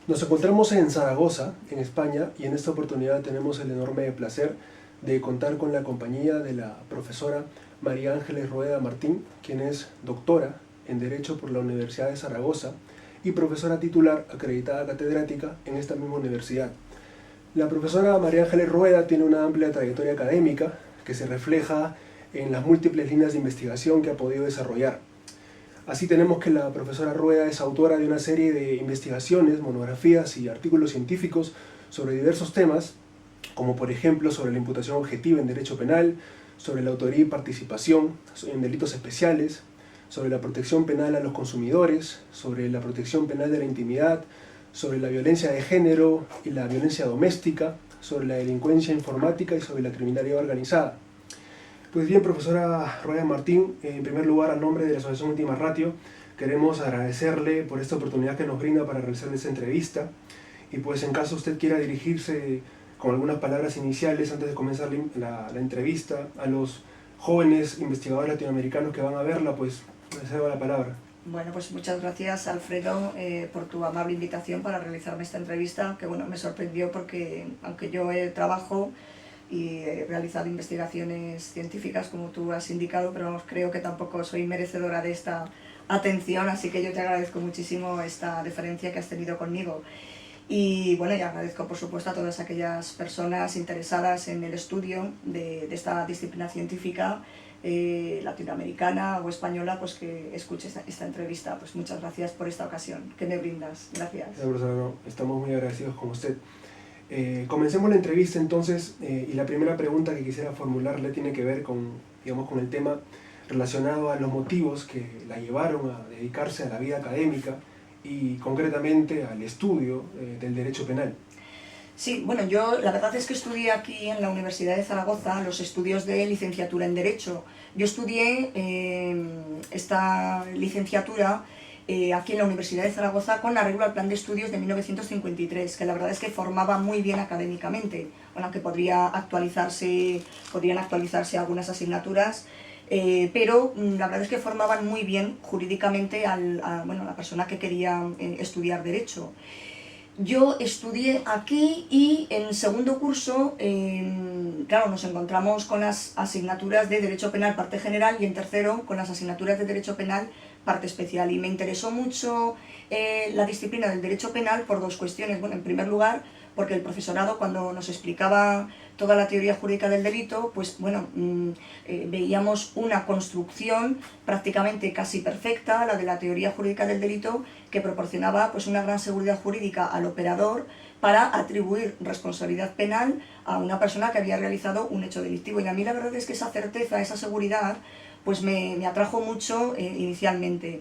Nos encontramos en Zaragoza, en España, y en esta oportunidad tenemos el enorme placer de contar con la compañía de la profesora María Ángeles Rueda Martín, quien es doctora en Derecho por la Universidad de Zaragoza y profesora titular acreditada catedrática en esta misma universidad. La profesora María Ángeles Rueda tiene una amplia trayectoria académica que se refleja en las múltiples líneas de investigación que ha podido desarrollar. Así tenemos que la profesora Rueda es autora de una serie de investigaciones, monografías y artículos científicos sobre diversos temas, como por ejemplo sobre la imputación objetiva en derecho penal, sobre la autoría y participación en delitos especiales, sobre la protección penal a los consumidores, sobre la protección penal de la intimidad, sobre la violencia de género y la violencia doméstica, sobre la delincuencia informática y sobre la criminalidad organizada. Pues bien, profesora Rueda Martín, en primer lugar, a nombre de la Asociación Última Ratio, queremos agradecerle por esta oportunidad que nos brinda para realizar esta entrevista. Y pues en caso usted quiera dirigirse con algunas palabras iniciales antes de comenzar la entrevista a los jóvenes investigadores latinoamericanos que van a verla, pues le cedo la palabra. Bueno, pues muchas gracias, Alfredo, por tu amable invitación para realizarme esta entrevista, que bueno, me sorprendió porque aunque yo trabajo y he realizado investigaciones científicas, como tú has indicado, pero creo que tampoco soy merecedora de esta atención, así que yo te agradezco muchísimo esta deferencia que has tenido conmigo. Y bueno, y agradezco por supuesto a todas aquellas personas interesadas en el estudio de esta disciplina científica latinoamericana o española, pues que escuche esta entrevista. Pues muchas gracias por esta ocasión que me brindas. Gracias. Profesora, estamos muy agradecidos con usted. Comencemos la entrevista entonces, y la primera pregunta que quisiera formularle tiene que ver con, digamos, con el tema relacionado a los motivos que la llevaron a dedicarse a la vida académica y concretamente al estudio del derecho penal. Sí, bueno, yo la verdad es que estudié aquí en la Universidad de Zaragoza los estudios de licenciatura en Derecho. Yo estudié esta licenciatura aquí en la Universidad de Zaragoza con arreglo al Plan de Estudios de 1953, que la verdad es que formaba muy bien académicamente, bueno, aunque podrían actualizarse algunas asignaturas, pero la verdad es que formaban muy bien jurídicamente a la persona que quería estudiar Derecho. Yo estudié aquí y en segundo curso, claro, nos encontramos con las asignaturas de Derecho Penal parte general y en tercero con las asignaturas de Derecho Penal parte especial. Y me interesó mucho la disciplina del Derecho Penal por dos cuestiones. Bueno, en primer lugar, porque el profesorado, cuando nos explicaba toda la teoría jurídica del delito, pues bueno, veíamos una construcción prácticamente casi perfecta, la de la teoría jurídica del delito, que proporcionaba pues una gran seguridad jurídica al operador para atribuir responsabilidad penal a una persona que había realizado un hecho delictivo. Y a mí la verdad es que esa certeza, esa seguridad, pues me atrajo mucho inicialmente.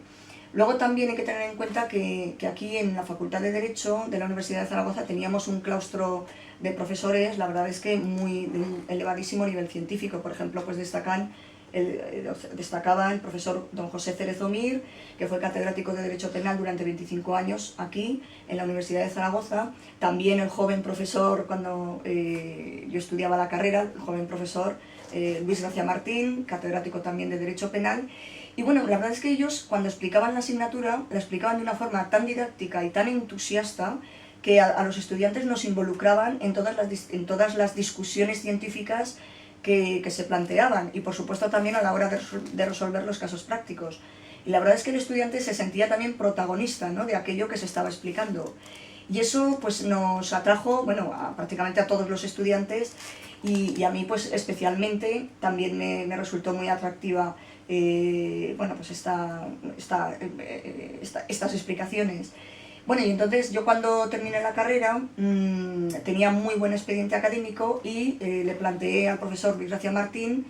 Luego también hay que tener en cuenta que aquí en la Facultad de Derecho de la Universidad de Zaragoza teníamos un claustro de profesores, la verdad es que muy de un elevadísimo nivel científico. Por ejemplo, pues destacaba el profesor don José Cerezo Mir, que fue catedrático de Derecho Penal durante 25 años aquí en la Universidad de Zaragoza. También el joven profesor, cuando yo estudiaba la carrera, el joven profesor Luis García Martín, catedrático también de Derecho Penal. Y bueno, la verdad es que ellos, cuando explicaban la asignatura, la explicaban de una forma tan didáctica y tan entusiasta que a los estudiantes nos involucraban en todas las discusiones científicas que se planteaban y por supuesto también a la hora de resolver los casos prácticos. Y la verdad es que el estudiante se sentía también protagonista, ¿no?, de aquello que se estaba explicando. Y eso pues nos atrajo, bueno, prácticamente a todos los estudiantes y a mí pues especialmente también me resultó muy atractiva bueno, pues estas explicaciones. Bueno, y entonces yo cuando terminé la carrera tenía muy buen expediente académico y le planteé al profesor Luis García Martín,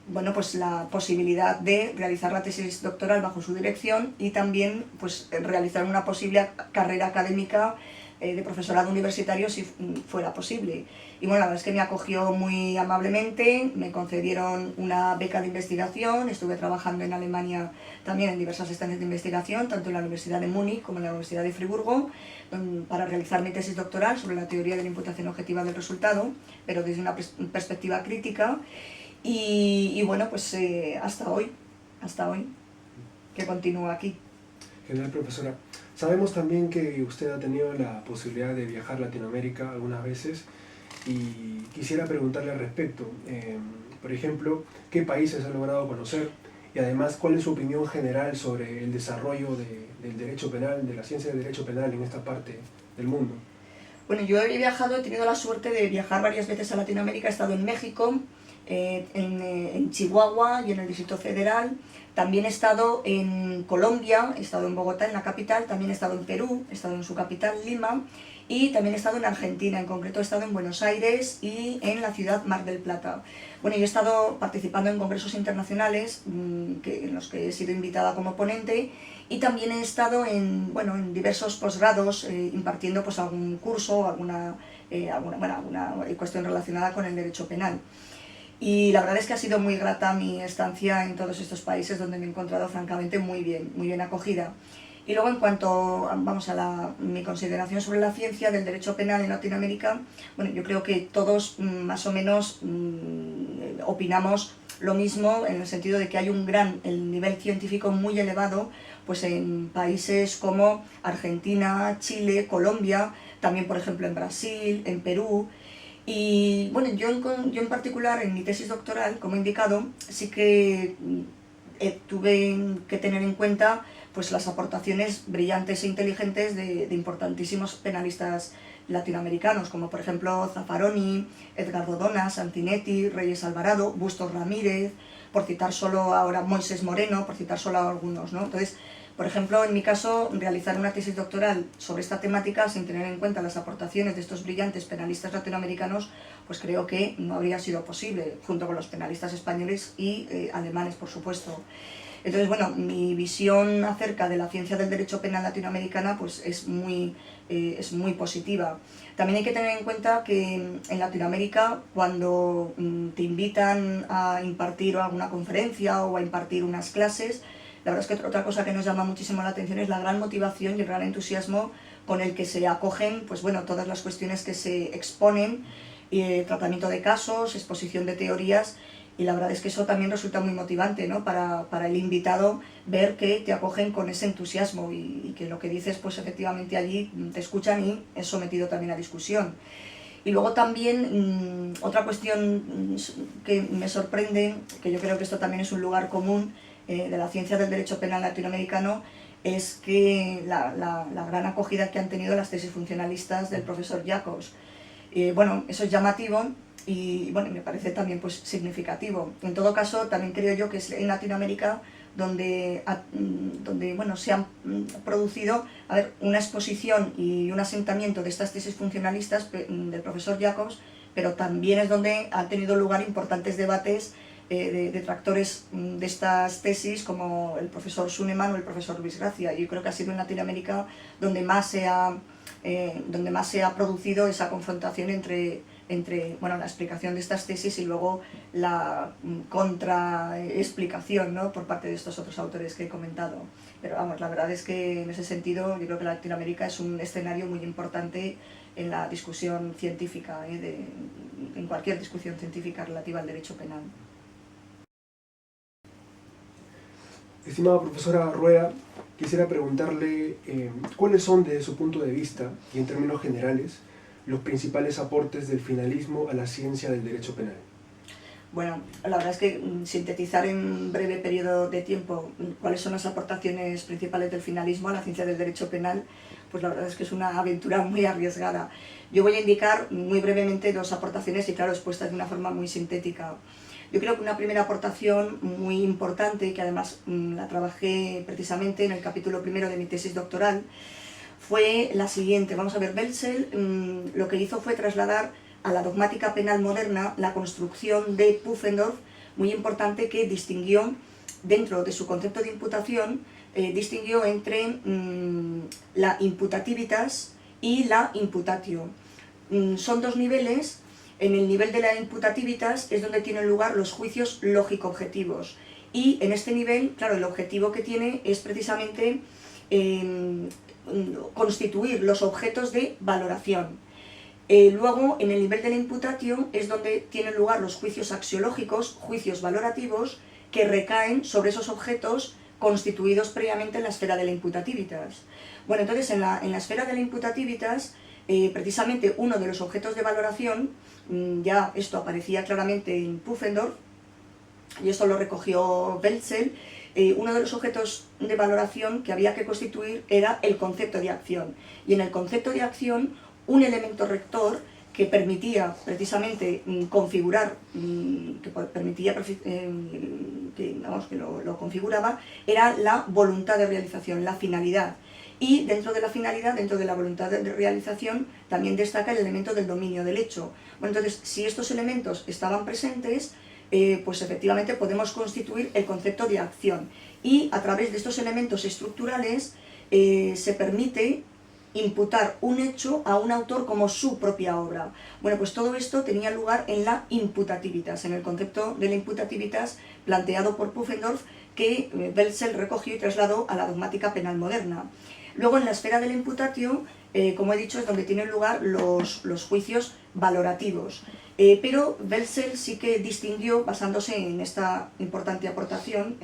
bueno, pues la posibilidad de realizar la tesis doctoral bajo su dirección y también pues realizar una posible carrera académica de profesorado universitario si fuera posible. Y bueno, la verdad es que me acogió muy amablemente, me concedieron una beca de investigación, estuve trabajando en Alemania también en diversas estancias de investigación, tanto en la Universidad de Múnich como en la Universidad de Friburgo, para realizar mi tesis doctoral sobre la teoría de la imputación objetiva del resultado, pero desde una perspectiva crítica. Y bueno, pues hasta hoy, que continúo aquí. Genial, profesora. Sabemos también que usted ha tenido la posibilidad de viajar a Latinoamérica algunas veces y quisiera preguntarle al respecto. Por ejemplo, ¿qué países ha logrado conocer? Y además, ¿cuál es su opinión general sobre el desarrollo del derecho penal, de la ciencia del derecho penal en esta parte del mundo? Bueno, yo he viajado, he tenido la suerte de viajar varias veces a Latinoamérica. He estado en México, en Chihuahua y en el Distrito Federal. También he estado en Colombia, he estado en Bogotá, en la capital. También he estado en Perú, he estado en su capital, Lima. Y también he estado en Argentina, en concreto he estado en Buenos Aires y en la ciudad Mar del Plata. Bueno, yo he estado participando en congresos internacionales en los que he sido invitada como ponente, y también he estado en diversos posgrados impartiendo pues algún curso, alguna cuestión relacionada con el derecho penal. Y la verdad es que ha sido muy grata mi estancia en todos estos países, donde me he encontrado francamente muy bien acogida. Y luego, en cuanto a mi consideración sobre la ciencia del derecho penal en Latinoamérica, bueno, yo creo que todos más o menos opinamos lo mismo, en el sentido de que hay el nivel científico muy elevado pues en países como Argentina, Chile, Colombia, también por ejemplo en Brasil, en Perú. Y bueno, yo en particular en mi tesis doctoral, como he indicado, sí que tuve que tener en cuenta pues las aportaciones brillantes e inteligentes de importantísimos penalistas latinoamericanos, como por ejemplo Zaffaroni, Edgardo Dona, Santinetti, Reyes Alvarado, Bustos Ramírez, por citar solo ahora Moisés Moreno, por citar solo algunos, ¿no? Entonces, por ejemplo, en mi caso, realizar una tesis doctoral sobre esta temática sin tener en cuenta las aportaciones de estos brillantes penalistas latinoamericanos, pues creo que no habría sido posible, junto con los penalistas españoles y alemanes, por supuesto. Entonces, bueno, mi visión acerca de la ciencia del derecho penal latinoamericana pues es muy positiva. También hay que tener en cuenta que en Latinoamérica, cuando te invitan a impartir alguna conferencia o a impartir unas clases, la verdad es que otra cosa que nos llama muchísimo la atención es la gran motivación y el gran entusiasmo con el que se acogen pues bueno, todas las cuestiones que se exponen, tratamiento de casos, exposición de teorías. Y la verdad es que eso también resulta muy motivante, ¿no? Para el invitado, ver que te acogen con ese entusiasmo y que lo que dices, pues efectivamente allí te escuchan y es sometido también a discusión. Y luego también otra cuestión que me sorprende, que yo creo que esto también es un lugar común de la ciencia del derecho penal latinoamericano, es que la gran acogida que han tenido las tesis funcionalistas del profesor Jacobs. Bueno, eso es llamativo. Y bueno, me parece también pues significativo. En todo caso, también creo yo que es en Latinoamérica donde bueno, se han producido una exposición y un asentamiento de estas tesis funcionalistas del profesor Jacobs, pero también es donde han tenido lugar importantes debates de detractores de estas tesis, como el profesor Suneman o el profesor Luis Gracia. Yo creo que ha sido en Latinoamérica donde más se ha producido esa confrontación entre bueno, la explicación de estas tesis y luego la contraexplicación, ¿no? Por parte de estos otros autores que he comentado. Pero vamos, la verdad es que en ese sentido yo creo que Latinoamérica es un escenario muy importante en la discusión científica, en cualquier discusión científica relativa al derecho penal. Estimada profesora Rueda, quisiera preguntarle cuáles son, desde su punto de vista y en términos generales, los principales aportes del finalismo a la ciencia del derecho penal. Bueno, la verdad es que sintetizar en un breve periodo de tiempo cuáles son las aportaciones principales del finalismo a la ciencia del derecho penal, pues la verdad es que es una aventura muy arriesgada. Yo voy a indicar muy brevemente dos aportaciones y claro, expuestas de una forma muy sintética. Yo creo que una primera aportación muy importante, que además la trabajé precisamente en el capítulo primero de mi tesis doctoral, fue la siguiente. Vamos a ver, Welsel lo que hizo fue trasladar a la dogmática penal moderna la construcción de Pufendorf, muy importante, que distinguió, dentro de su concepto de imputación, distinguió entre la imputativitas y la imputatio. Son dos niveles. En el nivel de la imputativitas es donde tienen lugar los juicios lógico-objetivos. Y en este nivel, claro, el objetivo que tiene es precisamente constituir los objetos de valoración. Luego, en el nivel de la imputatio es donde tienen lugar los juicios axiológicos, juicios valorativos, que recaen sobre esos objetos constituidos previamente en la esfera de la imputativitas. Bueno, entonces en la esfera de la imputativitas, precisamente uno de los objetos de valoración, ya esto aparecía claramente en Pufendorf, y esto lo recogió Welzl, uno de los objetos de valoración que había que constituir era el concepto de acción. Y en el concepto de acción, un elemento rector que permitía precisamente configurar, que lo configuraba, era la voluntad de realización, la finalidad. Y dentro de la finalidad, dentro de la voluntad de realización, también destaca el elemento del dominio del hecho. Bueno, entonces, si estos elementos estaban presentes, pues efectivamente podemos constituir el concepto de acción. Y a través de estos elementos estructurales se permite imputar un hecho a un autor como su propia obra. Bueno, pues todo esto tenía lugar en la imputativitas, en el concepto de la imputativitas planteado por Pufendorf, que Welzl recogió y trasladó a la dogmática penal moderna. Luego, en la esfera de la imputatio, como he dicho, es donde tienen lugar los juicios valorativos. Pero Welzl sí que distinguió, basándose en esta importante aportación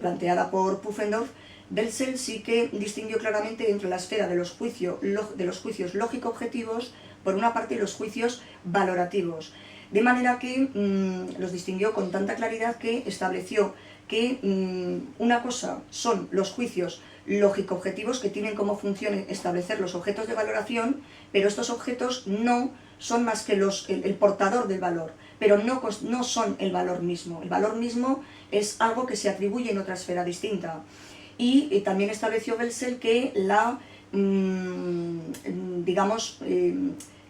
planteada por Pufendorf, Welzl sí que distinguió claramente entre la esfera de los juicios lógico-objetivos, por una parte, y los juicios valorativos. De manera que los distinguió con tanta claridad que estableció que una cosa son los juicios lógico-objetivos, que tienen como función establecer los objetos de valoración, pero estos objetos no son más que el portador del valor, pero no son el valor mismo. El valor mismo es algo que se atribuye en otra esfera distinta. Y también estableció Welzl que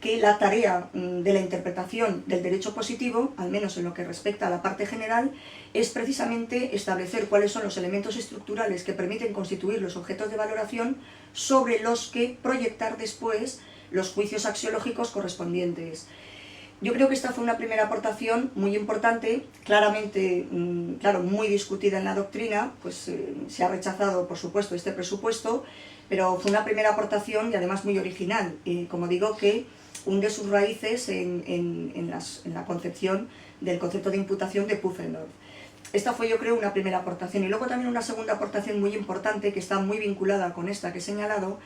que la tarea de la interpretación del derecho positivo, al menos en lo que respecta a la parte general, es precisamente establecer cuáles son los elementos estructurales que permiten constituir los objetos de valoración sobre los que proyectar después los juicios axiológicos correspondientes. Yo creo que esta fue una primera aportación muy importante, claramente, muy discutida en la doctrina, pues se ha rechazado, por supuesto, este presupuesto, pero fue una primera aportación y además muy original, y como digo, que hunde sus raíces en la concepción del concepto de imputación de Pufendorf. Esta fue, yo creo, una primera aportación. Y luego también una segunda aportación muy importante, que está muy vinculada con esta que he señalado,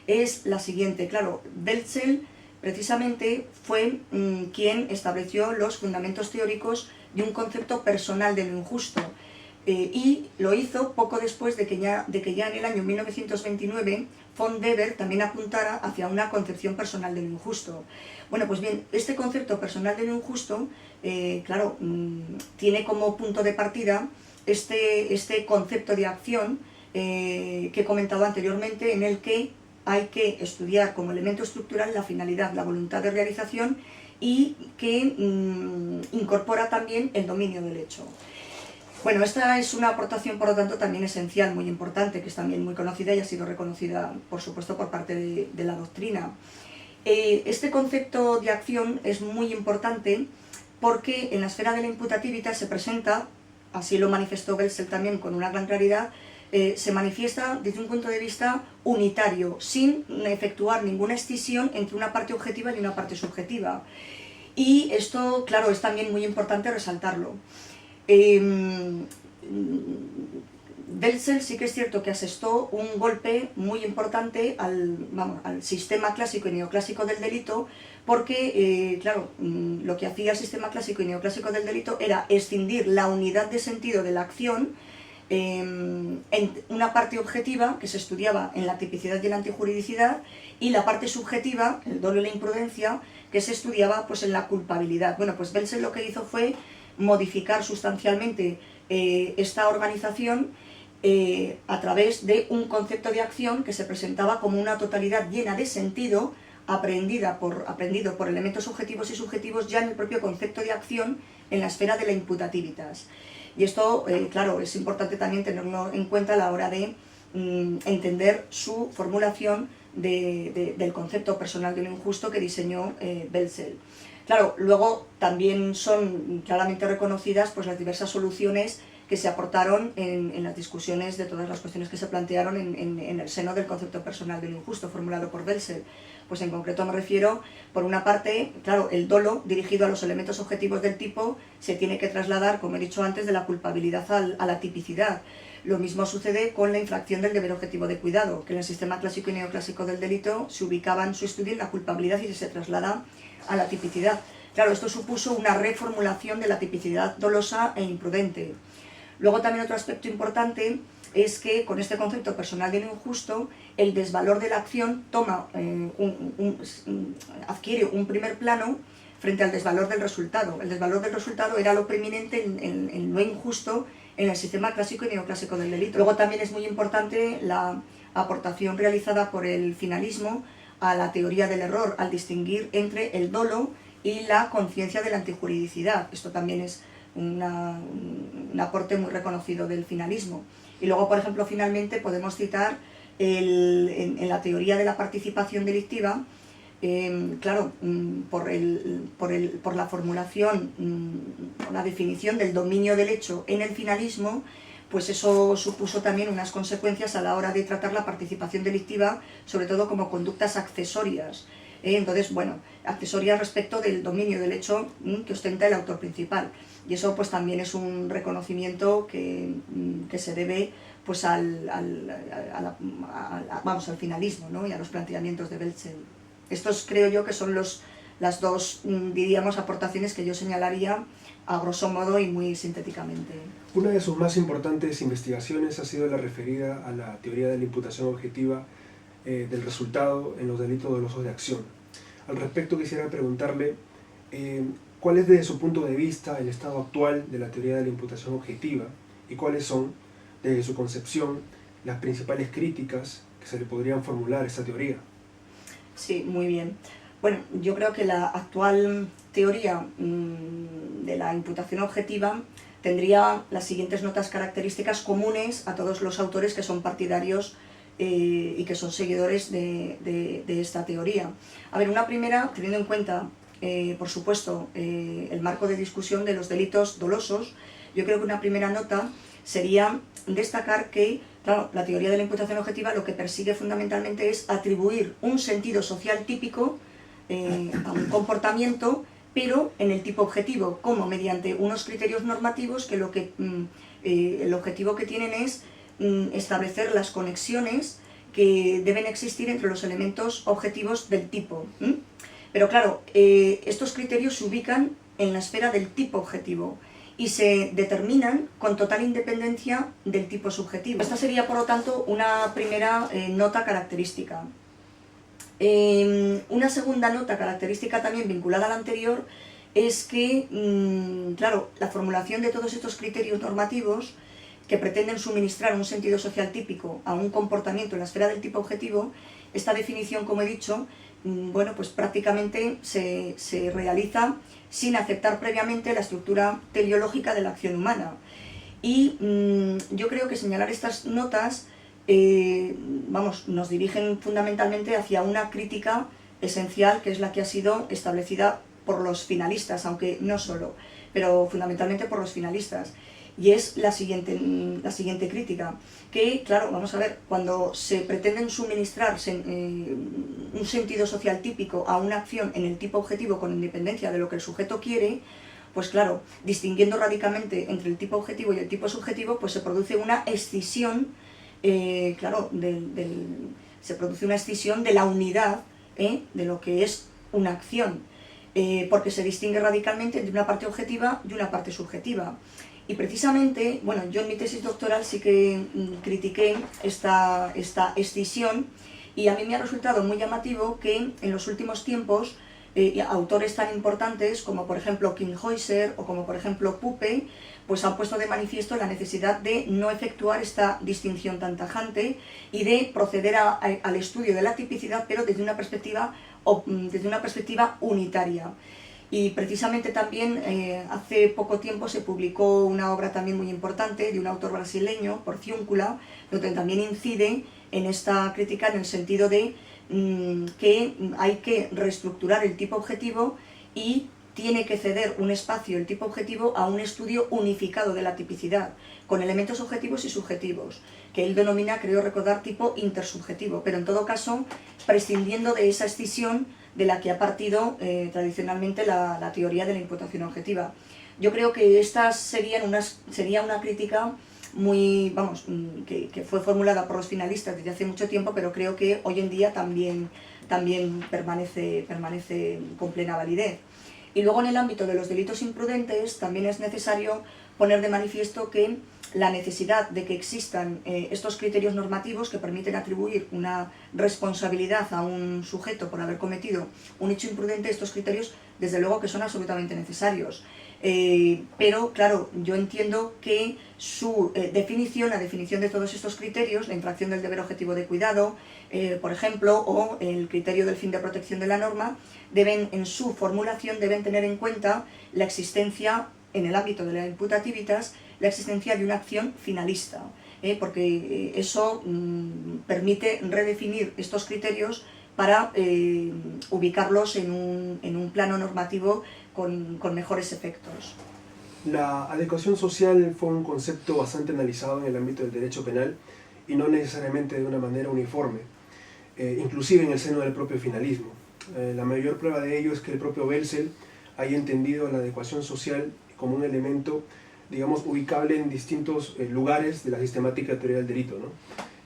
es la siguiente. Claro, Welzl precisamente fue quien estableció los fundamentos teóricos de un concepto personal de lo injusto, y lo hizo poco después de que ya en el año 1929 von Weber también apuntara hacia una concepción personal de lo injusto. Bueno, pues bien, este concepto personal de lo injusto, tiene como punto de partida este concepto de acción que he comentado anteriormente, en el que hay que estudiar como elemento estructural la finalidad, la voluntad de realización, y que incorpora también el dominio del hecho. Bueno, esta es una aportación, por lo tanto, también esencial, muy importante, que es también muy conocida y ha sido reconocida, por supuesto, por parte de la doctrina. Este concepto de acción es muy importante porque en la esfera de la imputatividad se presenta, así lo manifestó Welzl también con una gran claridad, se manifiesta desde un punto de vista unitario, sin efectuar ninguna escisión entre una parte objetiva y una parte subjetiva. Y esto, claro, es también muy importante resaltarlo. Welzl sí que es cierto que asestó un golpe muy importante al sistema clásico y neoclásico del delito, porque, lo que hacía el sistema clásico y neoclásico del delito era escindir la unidad de sentido de la acción en una parte objetiva, que se estudiaba en la tipicidad y en la antijuridicidad, y la parte subjetiva, el dolo y la imprudencia, que se estudiaba pues en la culpabilidad. Bueno, pues Welzl lo que hizo fue modificar sustancialmente esta organización a través de un concepto de acción que se presentaba como una totalidad llena de sentido, aprendido por elementos objetivos y subjetivos ya en el propio concepto de acción en la esfera de la imputativitas. Y esto, claro, es importante también tenerlo en cuenta a la hora de entender su formulación del concepto personal de lo injusto que diseñó Welzl. Claro, luego también son claramente reconocidas pues las diversas soluciones que se aportaron en las discusiones de todas las cuestiones que se plantearon en el seno del concepto personal de lo injusto formulado por Belsel. Pues en concreto me refiero, por una parte, claro, el dolo dirigido a los elementos objetivos del tipo se tiene que trasladar, como he dicho antes, de la culpabilidad a la tipicidad. Lo mismo sucede con la infracción del deber objetivo de cuidado, que en el sistema clásico y neoclásico del delito se ubicaba en su estudio en la culpabilidad y se traslada a la tipicidad. Claro, esto supuso una reformulación de la tipicidad dolosa e imprudente. Luego también otro aspecto importante es que con este concepto personal de lo injusto, el desvalor de la acción adquiere un primer plano frente al desvalor del resultado. El desvalor del resultado era lo preeminente en lo injusto en el sistema clásico y neoclásico del delito. Luego también es muy importante la aportación realizada por el finalismo a la teoría del error, al distinguir entre el dolo y la conciencia de la antijuridicidad. Esto también es un aporte muy reconocido del finalismo. Y luego, por ejemplo, finalmente podemos citar en la teoría de la participación delictiva, claro, por la formulación, la definición del dominio del hecho en el finalismo, pues eso supuso también unas consecuencias a la hora de tratar la participación delictiva, sobre todo como conductas accesorias. Entonces, bueno, accesorias respecto del dominio del hecho que ostenta el autor principal. Y eso pues también es un reconocimiento que se debe pues al finalismo, ¿no? Y a los planteamientos de Belsel. Estos creo yo que son las dos, diríamos, aportaciones que yo señalaría a grosso modo y muy sintéticamente. Una de sus más importantes investigaciones ha sido la referida a la teoría de la imputación objetiva del resultado en los delitos dolosos de acción. Al respecto quisiera preguntarle cuál es desde su punto de vista el estado actual de la teoría de la imputación objetiva y cuáles son, desde su concepción, las principales críticas que se le podrían formular a esta teoría. Sí, muy bien. Bueno, yo creo que la actual teoría de la imputación objetiva tendría las siguientes notas características comunes a todos los autores que son partidarios y que son seguidores de esta teoría. A ver, una primera, teniendo en cuenta, por supuesto, el marco de discusión de los delitos dolosos, yo creo que una primera nota sería destacar que, claro, la teoría de la imputación objetiva lo que persigue fundamentalmente es atribuir un sentido social típico a un comportamiento, pero en el tipo objetivo, como mediante unos criterios normativos que el objetivo que tienen es establecer las conexiones que deben existir entre los elementos objetivos del tipo. Pero claro, estos criterios se ubican en la esfera del tipo objetivo y se determinan con total independencia del tipo subjetivo. Esta sería, por lo tanto, una primera nota característica. Una segunda nota característica también vinculada a la anterior es que, claro, la formulación de todos estos criterios normativos que pretenden suministrar un sentido social típico a un comportamiento en la esfera del tipo objetivo, esta definición, como he dicho, bueno, pues prácticamente se realiza sin aceptar previamente la estructura teleológica de la acción humana. Y yo creo que señalar estas notas nos dirigen fundamentalmente hacia una crítica esencial, que es la que ha sido establecida por los finalistas, aunque no solo, pero fundamentalmente por los finalistas. Y es la siguiente crítica, que, claro, vamos a ver, cuando se pretenden suministrar un sentido social típico a una acción en el tipo objetivo con independencia de lo que el sujeto quiere, pues claro, distinguiendo radicalmente entre el tipo objetivo y el tipo subjetivo, pues se produce una escisión, claro, se produce una escisión de la unidad de lo que es una acción, porque se distingue radicalmente entre una parte objetiva y una parte subjetiva. Y precisamente, bueno, yo en mi tesis doctoral sí que critiqué esta escisión y a mí me ha resultado muy llamativo que en los últimos tiempos autores tan importantes como por ejemplo Kinghäuser o como por ejemplo Puppe pues han puesto de manifiesto la necesidad de no efectuar esta distinción tan tajante y de proceder al estudio de la tipicidad, pero desde una perspectiva unitaria. Y precisamente también hace poco tiempo se publicó una obra también muy importante de un autor brasileño, Porciúncula, donde también incide en esta crítica en el sentido de que hay que reestructurar el tipo objetivo y tiene que ceder un espacio, el tipo objetivo, a un estudio unificado de la tipicidad, con elementos objetivos y subjetivos, que él denomina, creo recordar, tipo intersubjetivo, pero en todo caso prescindiendo de esa escisión de la que ha partido tradicionalmente la teoría de la imputación objetiva. Yo creo que estas sería una crítica muy, que fue formulada por los finalistas desde hace mucho tiempo, pero creo que hoy en día también permanece con plena validez. Y luego en el ámbito de los delitos imprudentes también es necesario poner de manifiesto que la necesidad de que existan estos criterios normativos que permiten atribuir una responsabilidad a un sujeto por haber cometido un hecho imprudente, estos criterios desde luego que son absolutamente necesarios. Pero claro, yo entiendo que su definición, la definición de todos estos criterios, la infracción del deber objetivo de cuidado, por ejemplo, o el criterio del fin de protección de la norma, en su formulación deben tener en cuenta la existencia, en el ámbito de la imputativitas, la existencia de una acción finalista, porque eso permite redefinir estos criterios para ubicarlos en un plano normativo con mejores efectos. La adecuación social fue un concepto bastante analizado en el ámbito del derecho penal y no necesariamente de una manera uniforme, inclusive en el seno del propio finalismo. La mayor prueba de ello es que el propio Welzel haya entendido la adecuación social como un elemento, digamos, ubicable en distintos lugares de la sistemática teoría del delito, ¿no?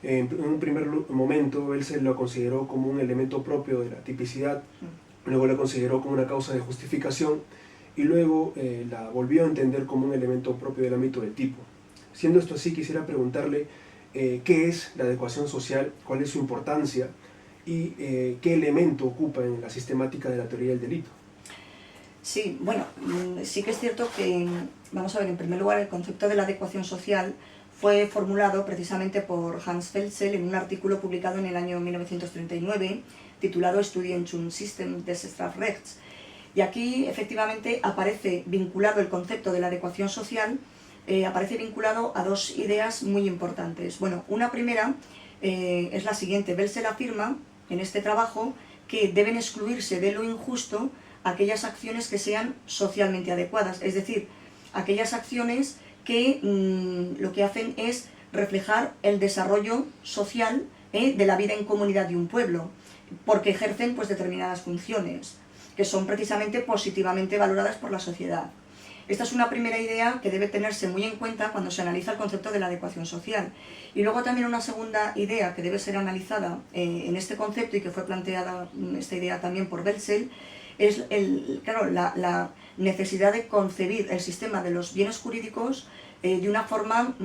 En un primer momento, Welzel lo consideró como un elemento propio de la tipicidad, luego la consideró como una causa de justificación y luego la volvió a entender como un elemento propio del ámbito del tipo. Siendo esto así, quisiera preguntarle qué es la adecuación social, cuál es su importancia y qué elemento ocupa en la sistemática de la teoría del delito. Sí, bueno, sí que es cierto que, vamos a ver, en primer lugar, el concepto de la adecuación social fue formulado precisamente por Hans Welzel en un artículo publicado en el año 1939, titulado Studien zum System des Strafrechts. Y aquí, efectivamente, aparece vinculado el concepto de la adecuación social, aparece vinculado a dos ideas muy importantes. Bueno, una primera es la siguiente. Welzel afirma, en este trabajo, que deben excluirse de lo injusto aquellas acciones que sean socialmente adecuadas, es decir, aquellas acciones que lo que hacen es reflejar el desarrollo social de la vida en comunidad de un pueblo, porque ejercen pues determinadas funciones que son precisamente positivamente valoradas por la sociedad. Esta es una primera idea que debe tenerse muy en cuenta cuando se analiza el concepto de la adecuación social. Y luego también una segunda idea que debe ser analizada en este concepto y que fue planteada esta idea también por Welzel, es la necesidad de concebir el sistema de los bienes jurídicos de una forma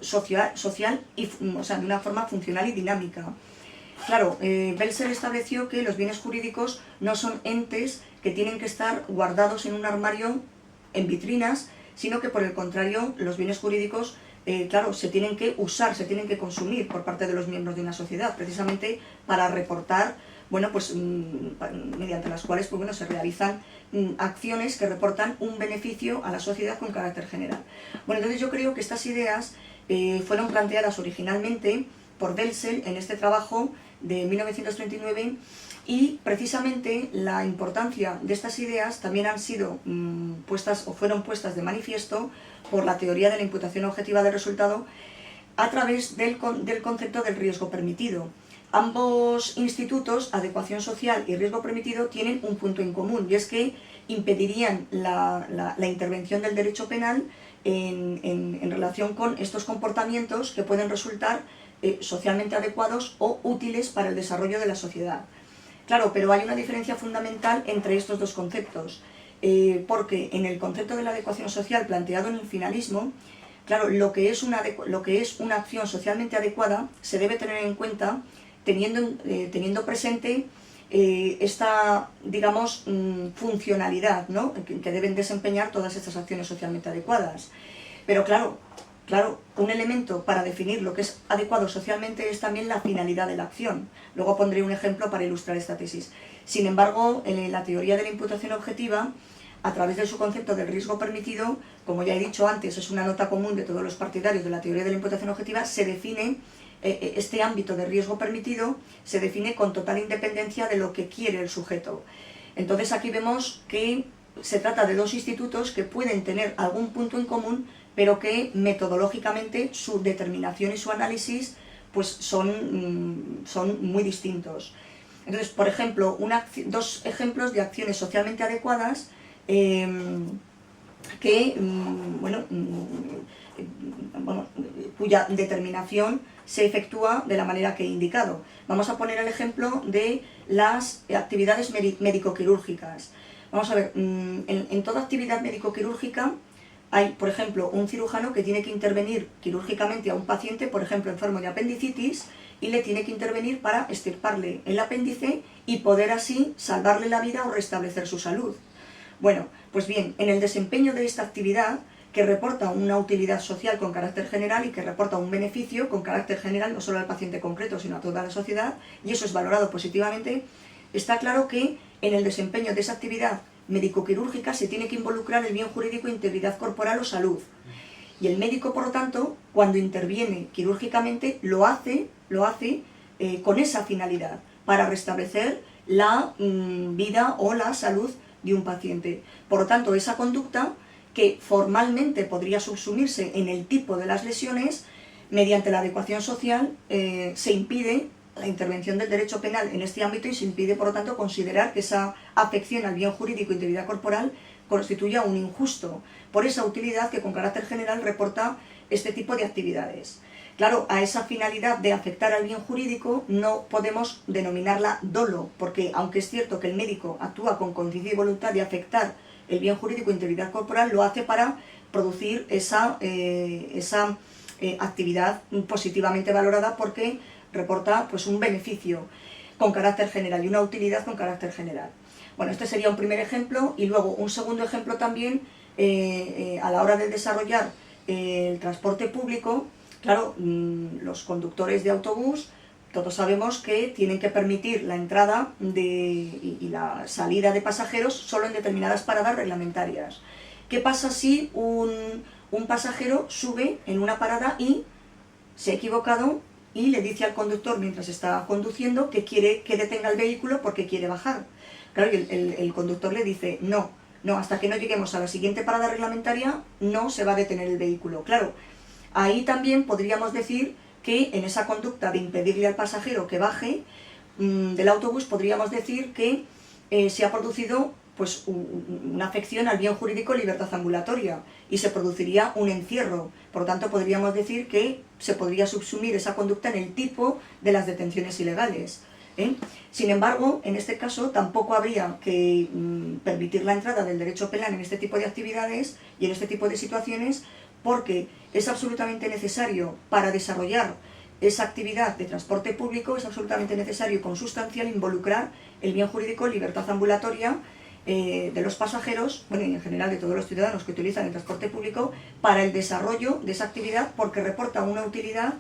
social y, o sea, de una forma funcional y dinámica. Claro, Welzel estableció que los bienes jurídicos no son entes que tienen que estar guardados en un armario en vitrinas, sino que por el contrario los bienes jurídicos claro, se tienen que usar, se tienen que consumir por parte de los miembros de una sociedad, precisamente para reportar, bueno, pues mediante las cuales pues, bueno, se realizan acciones que reportan un beneficio a la sociedad con carácter general. Bueno, entonces yo creo que estas ideas fueron planteadas originalmente por Welzel en este trabajo de 1939 y precisamente la importancia de estas ideas también han sido puestas o fueron puestas de manifiesto por la teoría de la imputación objetiva del resultado a través del concepto del riesgo permitido. Ambos institutos, adecuación social y riesgo permitido, tienen un punto en común y es que impedirían la intervención del derecho penal en relación con estos comportamientos que pueden resultar socialmente adecuados o útiles para el desarrollo de la sociedad. Claro, pero hay una diferencia fundamental entre estos dos conceptos, porque en el concepto de la adecuación social planteado en el finalismo, claro, lo que es una acción socialmente adecuada se debe tener en cuenta teniendo presente esta, digamos, funcionalidad, ¿no?, que deben desempeñar todas estas acciones socialmente adecuadas. Pero claro, un elemento para definir lo que es adecuado socialmente es también la finalidad de la acción. Luego pondré un ejemplo para ilustrar esta tesis. Sin embargo, la teoría de la imputación objetiva, a través de su concepto del riesgo permitido, como ya he dicho antes, es una nota común de todos los partidarios de la teoría de la imputación objetiva, se define este ámbito de riesgo permitido, se define con total independencia de lo que quiere el sujeto. Entonces aquí vemos que se trata de dos institutos que pueden tener algún punto en común, pero que metodológicamente su determinación y su análisis pues son muy distintos. Entonces, por ejemplo, dos ejemplos de acciones socialmente adecuadas cuya determinación se efectúa de la manera que he indicado. Vamos a poner el ejemplo de las actividades médico-quirúrgicas. Vamos a ver, en toda actividad médico-quirúrgica hay, por ejemplo, un cirujano que tiene que intervenir quirúrgicamente a un paciente, por ejemplo, enfermo de apendicitis, y le tiene que intervenir para extirparle el apéndice y poder así salvarle la vida o restablecer su salud. Bueno, pues bien, en el desempeño de esta actividad, que reporta una utilidad social con carácter general y que reporta un beneficio con carácter general no solo al paciente concreto, sino a toda la sociedad, y eso es valorado positivamente, está claro que en el desempeño de esa actividad médico-quirúrgica se tiene que involucrar el bien jurídico, integridad corporal o salud. Y el médico, por lo tanto, cuando interviene quirúrgicamente, lo hace con esa finalidad, para restablecer la vida o la salud de un paciente. Por lo tanto, esa conducta, que formalmente podría subsumirse en el tipo de las lesiones, mediante la adecuación social se impide la intervención del derecho penal en este ámbito y se impide, por lo tanto, considerar que esa afección al bien jurídico e integridad corporal constituya un injusto, por esa utilidad que con carácter general reporta este tipo de actividades. Claro, a esa finalidad de afectar al bien jurídico no podemos denominarla dolo, porque aunque es cierto que el médico actúa con conciencia y voluntad de afectar el bien jurídico e integridad corporal, lo hace para producir esa actividad positivamente valorada porque reporta pues un beneficio con carácter general y una utilidad con carácter general. Bueno, este sería un primer ejemplo, y luego un segundo ejemplo también a la hora de desarrollar el transporte público. Claro, los conductores de autobús, todos sabemos que tienen que permitir la entrada y la salida de pasajeros solo en determinadas paradas reglamentarias. ¿Qué pasa si un pasajero sube en una parada y se ha equivocado y le dice al conductor mientras está conduciendo que quiere que detenga el vehículo porque quiere bajar? Claro, y el conductor le dice, no, hasta que no lleguemos a la siguiente parada reglamentaria no se va a detener el vehículo. Claro, ahí también podríamos decir que en esa conducta de impedirle al pasajero que baje del autobús, podríamos decir que se ha producido pues una afección al bien jurídico libertad ambulatoria y se produciría un encierro. Por lo tanto, podríamos decir que se podría subsumir esa conducta en el tipo de las detenciones ilegales. Sin embargo, en este caso tampoco habría que permitir la entrada del derecho penal en este tipo de actividades y en este tipo de situaciones, porque es absolutamente necesario para desarrollar esa actividad de transporte público, es absolutamente necesario y consustancial involucrar el bien jurídico, libertad ambulatoria de los pasajeros, bueno, y en general de todos los ciudadanos que utilizan el transporte público, para el desarrollo de esa actividad, porque reporta una utilidad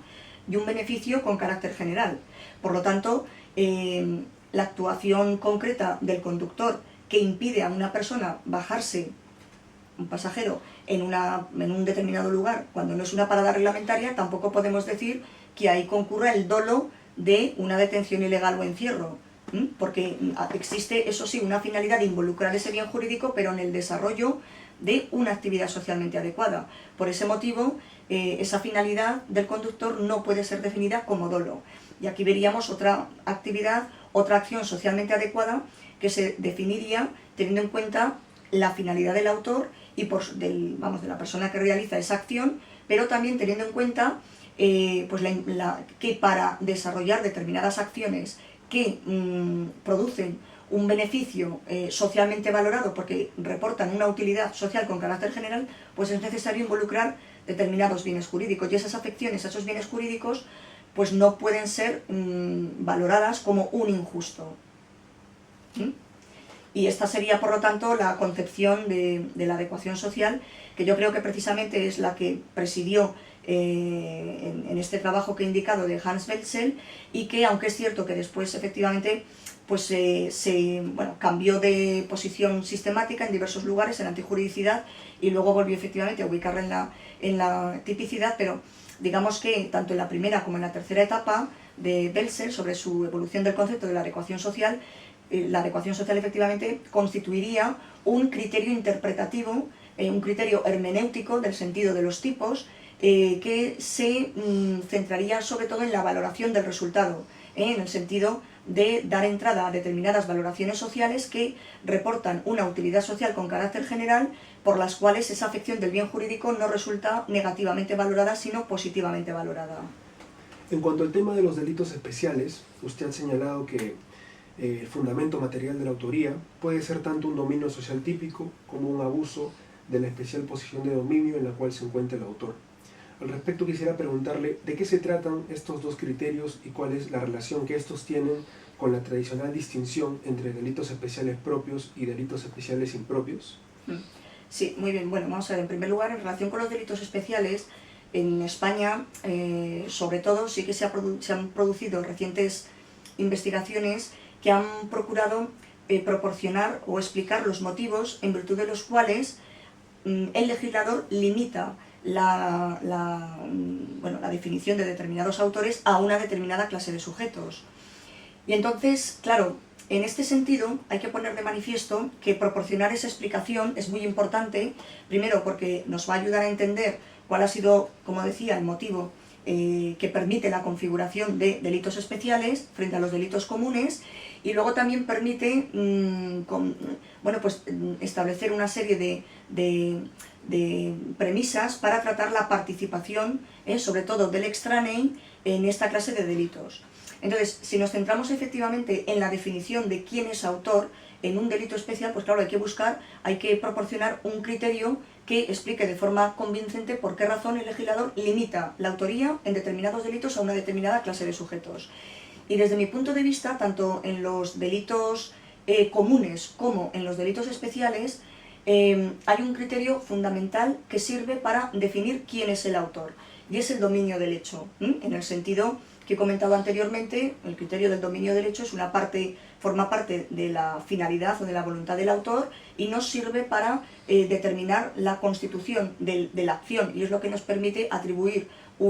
y un beneficio con carácter general. Por lo tanto, la actuación concreta del conductor que impide a una persona bajarse, un pasajero, en un determinado lugar, cuando no es una parada reglamentaria, tampoco podemos decir que ahí concurra el dolo de una detención ilegal o encierro, porque existe, eso sí, una finalidad de involucrar ese bien jurídico, pero en el desarrollo de una actividad socialmente adecuada. Por ese motivo, esa finalidad del conductor no puede ser definida como dolo. Y aquí veríamos otra actividad, otra acción socialmente adecuada que se definiría teniendo en cuenta la finalidad del autor y de la persona que realiza esa acción, pero también teniendo en cuenta que para desarrollar determinadas acciones que producen un beneficio socialmente valorado porque reportan una utilidad social con carácter general, pues es necesario involucrar determinados bienes jurídicos, y esas afecciones a esos bienes jurídicos pues no pueden ser valoradas como un injusto. Y esta sería, por lo tanto, la concepción de la adecuación social, que yo creo que precisamente es la que presidió en este trabajo que he indicado de Hans Welzel, y que, aunque es cierto que después efectivamente pues cambió de posición sistemática en diversos lugares, en la antijuridicidad, y luego volvió efectivamente a ubicarla en la tipicidad, pero digamos que tanto en la primera como en la tercera etapa de Welzel, sobre su evolución del concepto de la adecuación social, la adecuación social efectivamente constituiría un criterio interpretativo, un criterio hermenéutico del sentido de los tipos, que se centraría sobre todo en la valoración del resultado, en el sentido de dar entrada a determinadas valoraciones sociales que reportan una utilidad social con carácter general, por las cuales esa afección del bien jurídico no resulta negativamente valorada, sino positivamente valorada. En cuanto al tema de los delitos especiales, usted ha señalado que el fundamento material de la autoría puede ser tanto un dominio social típico como un abuso de la especial posición de dominio en la cual se encuentra el autor. Al respecto quisiera preguntarle de qué se tratan estos dos criterios y cuál es la relación que estos tienen con la tradicional distinción entre delitos especiales propios y delitos especiales impropios. Sí, muy bien. Bueno, vamos a ver, en primer lugar, en relación con los delitos especiales, en España, sobre todo, sí que se han producido recientes investigaciones que han procurado proporcionar o explicar los motivos en virtud de los cuales el legislador limita la definición de determinados autores a una determinada clase de sujetos. Y entonces, claro, en este sentido hay que poner de manifiesto que proporcionar esa explicación es muy importante, primero porque nos va a ayudar a entender cuál ha sido, como decía, el motivo que permite la configuración de delitos especiales frente a los delitos comunes, y luego también permite establecer una serie de premisas para tratar la participación, sobre todo del extranei, en esta clase de delitos. Entonces, si nos centramos efectivamente en la definición de quién es autor en un delito especial, pues claro, hay que proporcionar un criterio que explique de forma convincente por qué razón el legislador limita la autoría en determinados delitos a una determinada clase de sujetos. Y desde mi punto de vista, tanto en los delitos comunes como en los delitos especiales, hay un criterio fundamental que sirve para definir quién es el autor, y es el dominio del hecho, en el sentido que he comentado anteriormente. El criterio del dominio del hecho forma parte de la finalidad o de la voluntad del autor y nos sirve para determinar la constitución de la acción, y es lo que nos permite atribuir a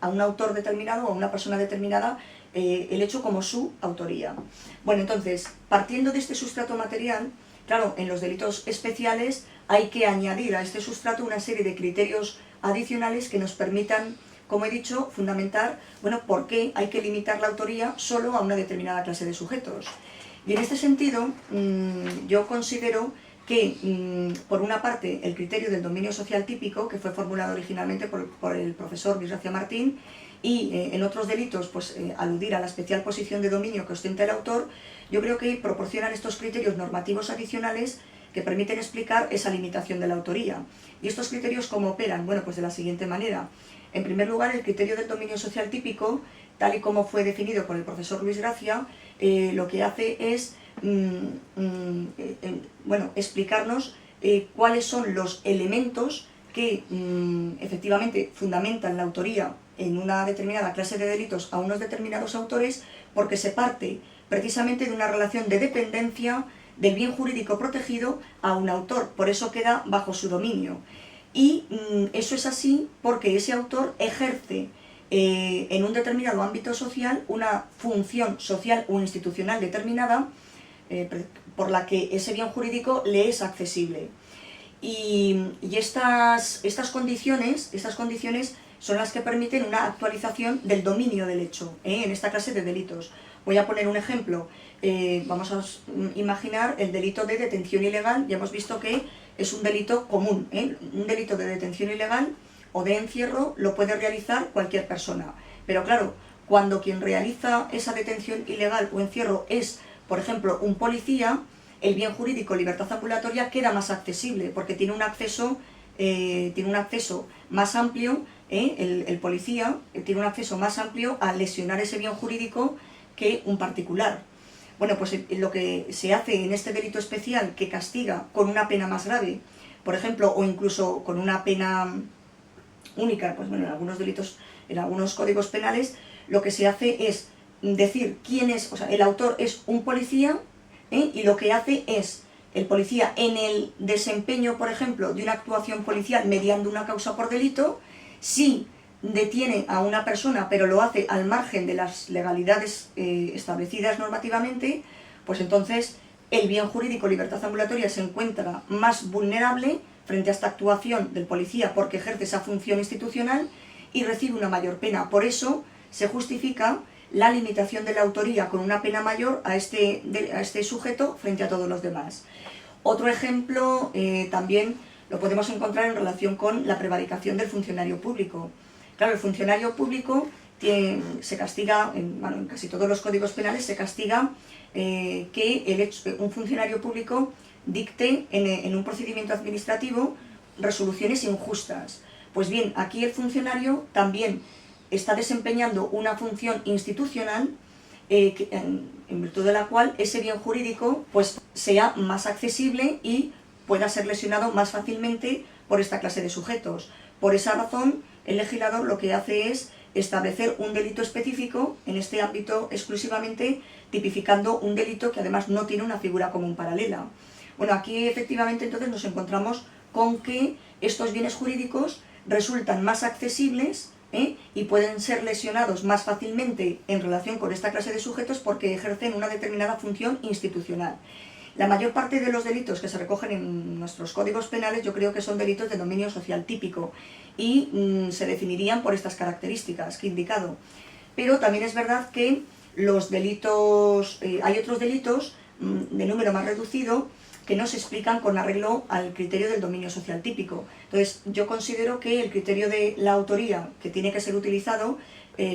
un autor determinado o a una persona determinada el hecho como su autoría. Bueno, entonces, partiendo de este sustrato material, claro, en los delitos especiales hay que añadir a este sustrato una serie de criterios adicionales que nos permitan, como he dicho, fundamentar, por qué hay que limitar la autoría solo a una determinada clase de sujetos. Y en este sentido, yo considero que, por una parte, el criterio del dominio social típico, que fue formulado originalmente por el profesor Luis García Martín, y en otros delitos, aludir a la especial posición de dominio que ostenta el autor, yo creo que proporcionan estos criterios normativos adicionales que permiten explicar esa limitación de la autoría. ¿Y estos criterios cómo operan? Bueno, pues de la siguiente manera. En primer lugar, el criterio del dominio social típico, tal y como fue definido por el profesor Luis Gracia, lo que hace es explicarnos cuáles son los elementos que efectivamente fundamentan la autoría en una determinada clase de delitos a unos determinados autores, porque se parte precisamente de una relación de dependencia del bien jurídico protegido a un autor, por eso queda bajo su dominio. Y eso es así porque ese autor ejerce en un determinado ámbito social una función social o institucional determinada, por la que ese bien jurídico le es accesible. Y estas condiciones son las que permiten una actualización del dominio del hecho en esta clase de delitos. Voy a poner un ejemplo. Vamos a imaginar el delito de detención ilegal. Ya hemos visto que es un delito común. Un delito de detención ilegal o de encierro lo puede realizar cualquier persona. Pero claro, cuando quien realiza esa detención ilegal o encierro es, por ejemplo, un policía, el bien jurídico libertad ambulatoria queda más accesible porque tiene un acceso más amplio. El policía tiene un acceso más amplio a lesionar ese bien jurídico que un particular. Bueno, pues lo que se hace en este delito especial, que castiga con una pena más grave, por ejemplo, o incluso con una pena única, pues bueno, en algunos delitos, en algunos códigos penales, lo que se hace es decir quién es, o sea, el autor es un policía, y lo que hace es, el policía en el desempeño, por ejemplo, de una actuación policial mediando una causa por delito, si detiene a una persona, pero lo hace al margen de las legalidades establecidas normativamente, pues entonces el bien jurídico libertad ambulatoria se encuentra más vulnerable frente a esta actuación del policía porque ejerce esa función institucional y recibe una mayor pena. Por eso se justifica la limitación de la autoría con una pena mayor a este sujeto frente a todos los demás. Otro ejemplo también lo podemos encontrar en relación con la prevaricación del funcionario público. Claro, el funcionario público se castiga, en casi todos los códigos penales se castiga que un funcionario público dicte en un procedimiento administrativo resoluciones injustas. Pues bien, aquí el funcionario también está desempeñando una función institucional en virtud de la cual ese bien jurídico pues, sea más accesible y pueda ser lesionado más fácilmente por esta clase de sujetos. Por esa razón, el legislador lo que hace es establecer un delito específico en este ámbito exclusivamente, tipificando un delito que además no tiene una figura común paralela. Bueno, aquí efectivamente entonces nos encontramos con que estos bienes jurídicos resultan más accesibles y pueden ser lesionados más fácilmente en relación con esta clase de sujetos porque ejercen una determinada función institucional. La mayor parte de los delitos que se recogen en nuestros códigos penales yo creo que son delitos de dominio social típico y se definirían por estas características que he indicado. Pero también es verdad que los delitos, hay otros delitos de número más reducido que no se explican con arreglo al criterio del dominio social típico. Entonces, yo considero que el criterio de la autoría que tiene que ser utilizado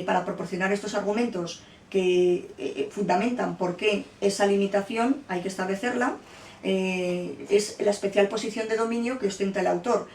para proporcionar estos argumentos que fundamentan por qué esa limitación hay que establecerla, es la especial posición de dominio que ostenta el autor.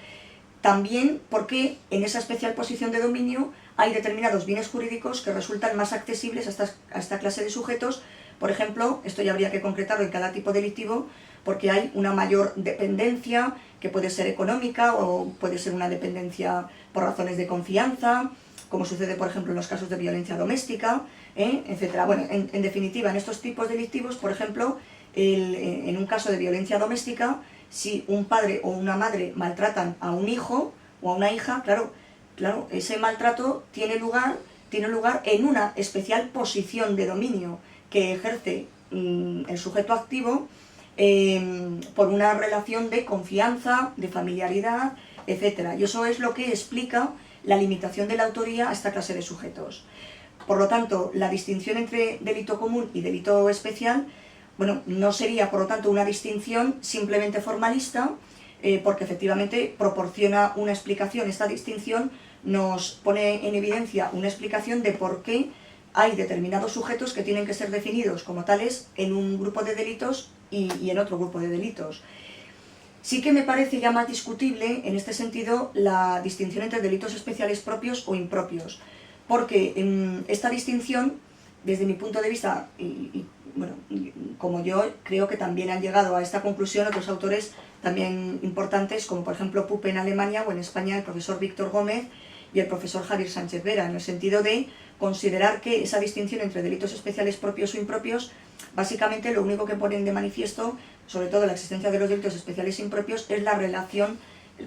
También porque en esa especial posición de dominio hay determinados bienes jurídicos que resultan más accesibles a esta clase de sujetos. Por ejemplo, esto ya habría que concretarlo en cada tipo delictivo, porque hay una mayor dependencia que puede ser económica o puede ser una dependencia por razones de confianza, como sucede por ejemplo en los casos de violencia doméstica, etc. Bueno, en definitiva, en estos tipos delictivos, por ejemplo, en un caso de violencia doméstica, si un padre o una madre maltratan a un hijo o a una hija, claro, ese maltrato tiene lugar en una especial posición de dominio que ejerce el sujeto activo por una relación de confianza, de familiaridad, etc. Y eso es lo que explica la limitación de la autoría a esta clase de sujetos. Por lo tanto, la distinción entre delito común y delito especial, bueno, no sería, por lo tanto, una distinción simplemente formalista, porque efectivamente proporciona una explicación. Esta distinción nos pone en evidencia una explicación de por qué hay determinados sujetos que tienen que ser definidos como tales en un grupo de delitos y en otro grupo de delitos. Sí que me parece ya más discutible, en este sentido, la distinción entre delitos especiales propios o impropios, porque esta distinción, desde mi punto de vista, bueno, como yo creo que también han llegado a esta conclusión otros autores también importantes, como por ejemplo Puppe en Alemania o en España el profesor Víctor Gómez y el profesor Javier Sánchez Vera, en el sentido de considerar que esa distinción entre delitos especiales propios o impropios, básicamente lo único que ponen de manifiesto, sobre todo la existencia de los delitos especiales e impropios, es la relación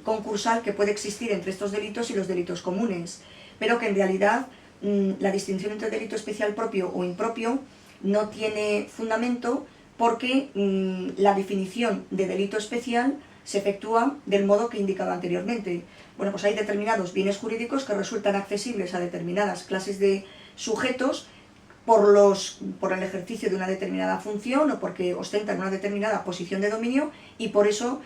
concursal que puede existir entre estos delitos y los delitos comunes, pero que en realidad la distinción entre delito especial propio o impropio no tiene fundamento porque la definición de delito especial se efectúa del modo que he indicado anteriormente. Bueno, pues hay determinados bienes jurídicos que resultan accesibles a determinadas clases de sujetos por el ejercicio de una determinada función o porque ostentan una determinada posición de dominio y por eso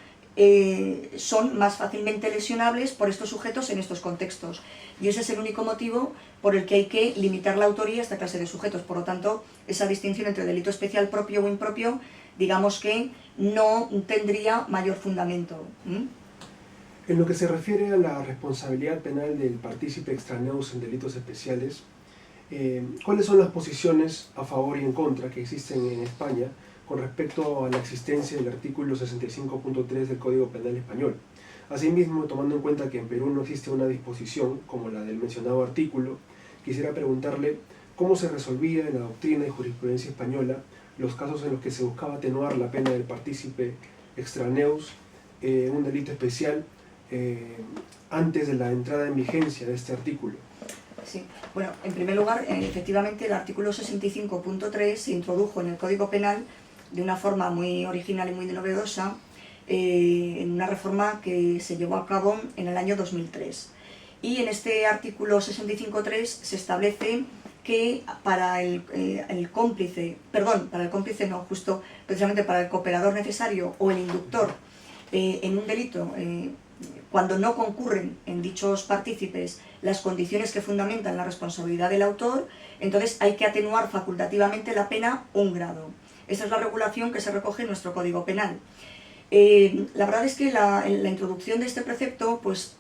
son más fácilmente lesionables por estos sujetos en estos contextos. Y ese es el único motivo por el que hay que limitar la autoría a esta clase de sujetos. Por lo tanto, esa distinción entre delito especial propio o impropio, digamos que no tendría mayor fundamento. En lo que se refiere a la responsabilidad penal del partícipe extraneus en delitos especiales, ¿cuáles son las posiciones a favor y en contra que existen en España con respecto a la existencia del artículo 65.3 del Código Penal Español? Asimismo, tomando en cuenta que en Perú no existe una disposición como la del mencionado artículo, quisiera preguntarle cómo se resolvía en la doctrina y jurisprudencia española los casos en los que se buscaba atenuar la pena del partícipe extraneus en un delito especial antes de la entrada en vigencia de este artículo? Sí, bueno, en primer lugar, efectivamente el artículo 65.3 se introdujo en el Código Penal de una forma muy original y muy novedosa, en una reforma que se llevó a cabo en el año 2003. Y en este artículo 65.3 se establece que para el cómplice, perdón, para el cómplice no, justo precisamente para el cooperador necesario o el inductor en un delito, cuando no concurren en dichos partícipes las condiciones que fundamentan la responsabilidad del autor, entonces hay que atenuar facultativamente la pena 1 grado. Esa es la regulación que se recoge en nuestro Código Penal. La verdad es que la introducción de este precepto pues,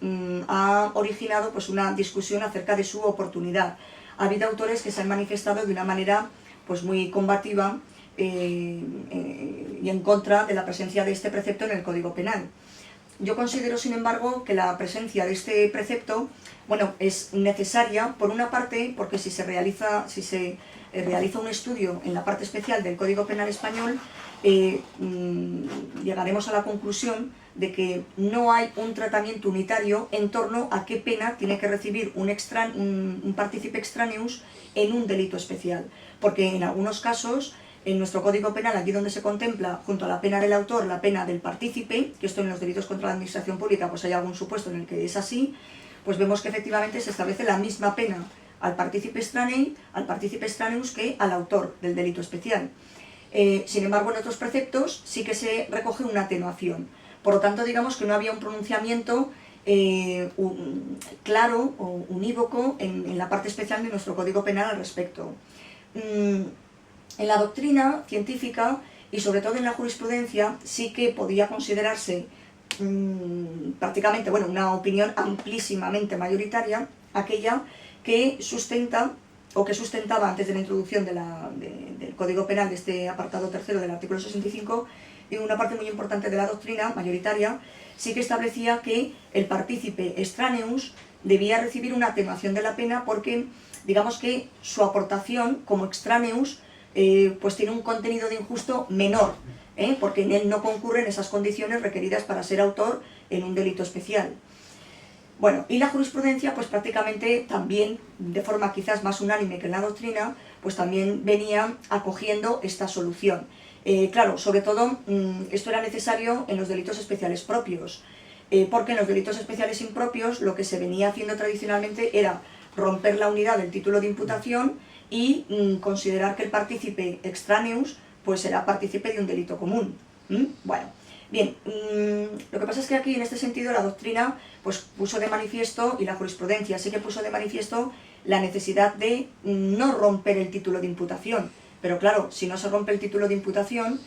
ha originado pues, una discusión acerca de su oportunidad. Ha habido autores que se han manifestado de una manera pues, muy combativa y en contra de la presencia de este precepto en el Código Penal. Yo considero, sin embargo, que la presencia de este precepto, bueno, es necesaria, por una parte, porque si se realiza un estudio en la parte especial del Código Penal español, llegaremos a la conclusión de que no hay un tratamiento unitario en torno a qué pena tiene que recibir un partícipe extraneus en un delito especial, porque en algunos casos en nuestro Código Penal, aquí donde se contempla, junto a la pena del autor, la pena del partícipe, que esto en los delitos contra la administración pública pues hay algún supuesto en el que es así, pues vemos que efectivamente se establece la misma pena al partícipe extraneus que al autor del delito especial. Sin embargo, en otros preceptos sí que se recoge una atenuación. Por lo tanto, digamos que no había un pronunciamiento claro o unívoco en la parte especial de nuestro Código Penal al respecto. En la doctrina científica y sobre todo en la jurisprudencia sí que podía considerarse prácticamente, bueno, una opinión amplísimamente mayoritaria, aquella que sustenta o que sustentaba antes de la introducción del Código Penal, de este apartado tercero del artículo 65, y una parte muy importante de la doctrina mayoritaria sí que establecía que el partícipe extraneus debía recibir una atenuación de la pena porque, digamos que su aportación como extraneus pues tiene un contenido de injusto menor, porque en él no concurren esas condiciones requeridas para ser autor en un delito especial. Bueno, y la jurisprudencia pues prácticamente también, de forma quizás más unánime que en la doctrina, pues también venía acogiendo esta solución. Claro, sobre todo esto era necesario en los delitos especiales propios, porque en los delitos especiales impropios lo que se venía haciendo tradicionalmente era romper la unidad del título de imputación y considerar que el partícipe extraneus pues era partícipe de un delito común. Bueno, bien, lo que pasa es que aquí en este sentido la doctrina pues puso de manifiesto, y la jurisprudencia sí que puso de manifiesto, la necesidad de no romper el título de imputación. Pero claro, si no se rompe el título de imputación,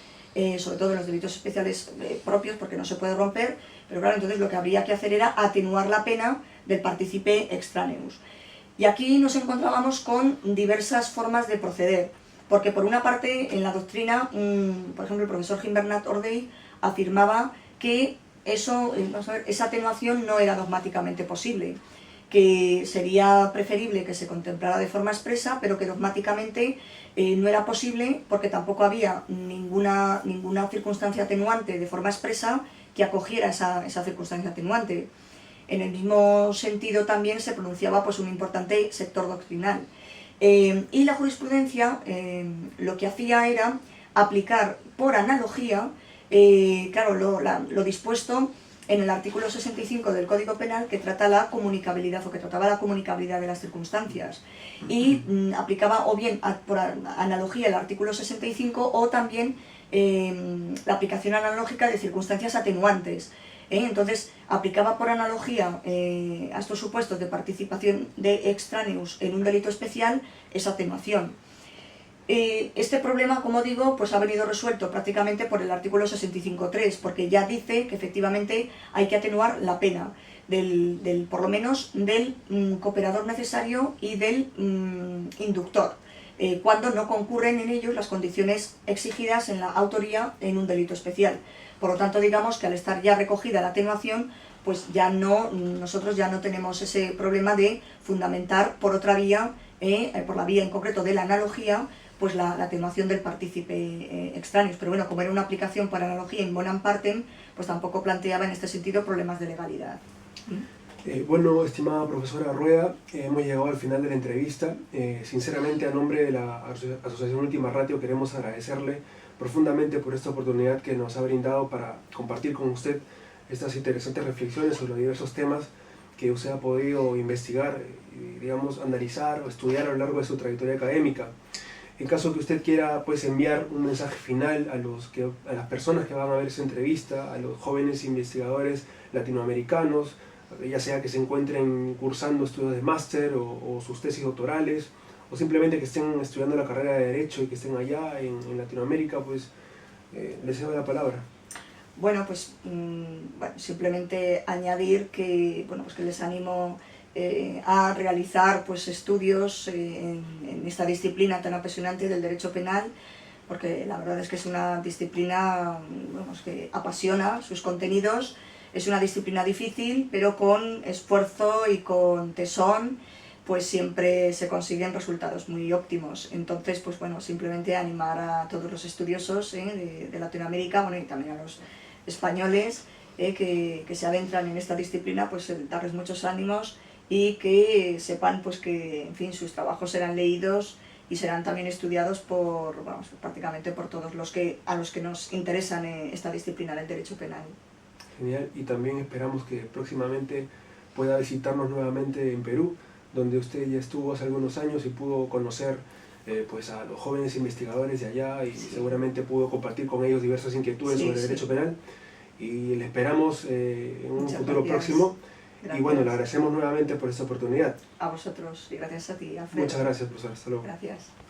sobre todo en los delitos especiales propios, porque no se puede romper, pero claro, entonces lo que habría que hacer era atenuar la pena del partícipe extraneus. Y aquí nos encontrábamos con diversas formas de proceder, porque por una parte en la doctrina, por ejemplo el profesor Gimbernat Ordey afirmaba que esa atenuación no era dogmáticamente posible, que sería preferible que se contemplara de forma expresa, pero que dogmáticamente no era posible porque tampoco había ninguna circunstancia atenuante de forma expresa que acogiera esa circunstancia atenuante. En el mismo sentido también se pronunciaba pues, un importante sector doctrinal. Y la jurisprudencia lo que hacía era aplicar por analogía, claro, lo dispuesto en el artículo 65 del Código Penal que trata la comunicabilidad o que trataba la comunicabilidad de las circunstancias y aplicaba o bien por analogía el artículo 65 o también la aplicación analógica de circunstancias atenuantes. Entonces aplicaba por analogía a estos supuestos de participación de extraneus en un delito especial esa atenuación. Este problema, como digo, pues ha venido resuelto prácticamente por el artículo 65.3, porque ya dice que efectivamente hay que atenuar la pena, por lo menos del cooperador necesario y del inductor, cuando no concurren en ellos las condiciones exigidas en la autoría en un delito especial. Por lo tanto, digamos que al estar ya recogida la atenuación, pues nosotros ya no tenemos ese problema de fundamentar por otra vía, por la vía en concreto de la analogía, pues la atenuación del partícipe extraños. Pero bueno, como era una aplicación para analogía in bonam partem, pues tampoco planteaba en este sentido problemas de legalidad. Bueno, estimada profesora Rueda, hemos llegado al final de la entrevista. Sinceramente, a nombre de la Asociación Última Ratio, queremos agradecerle profundamente por esta oportunidad que nos ha brindado para compartir con usted estas interesantes reflexiones sobre los diversos temas que usted ha podido investigar, digamos, analizar o estudiar a lo largo de su trayectoria académica. En caso que usted quiera, pues, enviar un mensaje final a las personas que van a ver esta entrevista, a los jóvenes investigadores latinoamericanos, ya sea que se encuentren cursando estudios de máster o sus tesis doctorales, o simplemente que estén estudiando la carrera de Derecho y que estén allá en Latinoamérica, pues les cedo la palabra. Bueno, pues simplemente añadir que, bueno, pues que les animo a realizar pues, estudios en esta disciplina tan apasionante del derecho penal, porque la verdad es que es una disciplina, vamos, que apasiona sus contenidos. Es una disciplina difícil, pero con esfuerzo y con tesón, pues siempre se consiguen resultados muy óptimos. Entonces, pues bueno, simplemente animar a todos los estudiosos de Latinoamérica, bueno, y también a los españoles que se adentran en esta disciplina, pues darles muchos ánimos y que sepan pues que, en fin, sus trabajos serán leídos y serán también estudiados por, vamos, prácticamente por todos a los que nos interesan esta disciplina del derecho penal. Genial, y también esperamos que próximamente pueda visitarnos nuevamente en Perú, donde usted ya estuvo hace algunos años y pudo conocer pues a los jóvenes investigadores de allá y seguramente pudo compartir con ellos diversas inquietudes sobre derecho penal, y le esperamos en un futuro próximo. Gracias. Y bueno, le agradecemos nuevamente por esta oportunidad. A vosotros y gracias a ti, Alfredo. Muchas gracias, profesor. Hasta luego. Gracias.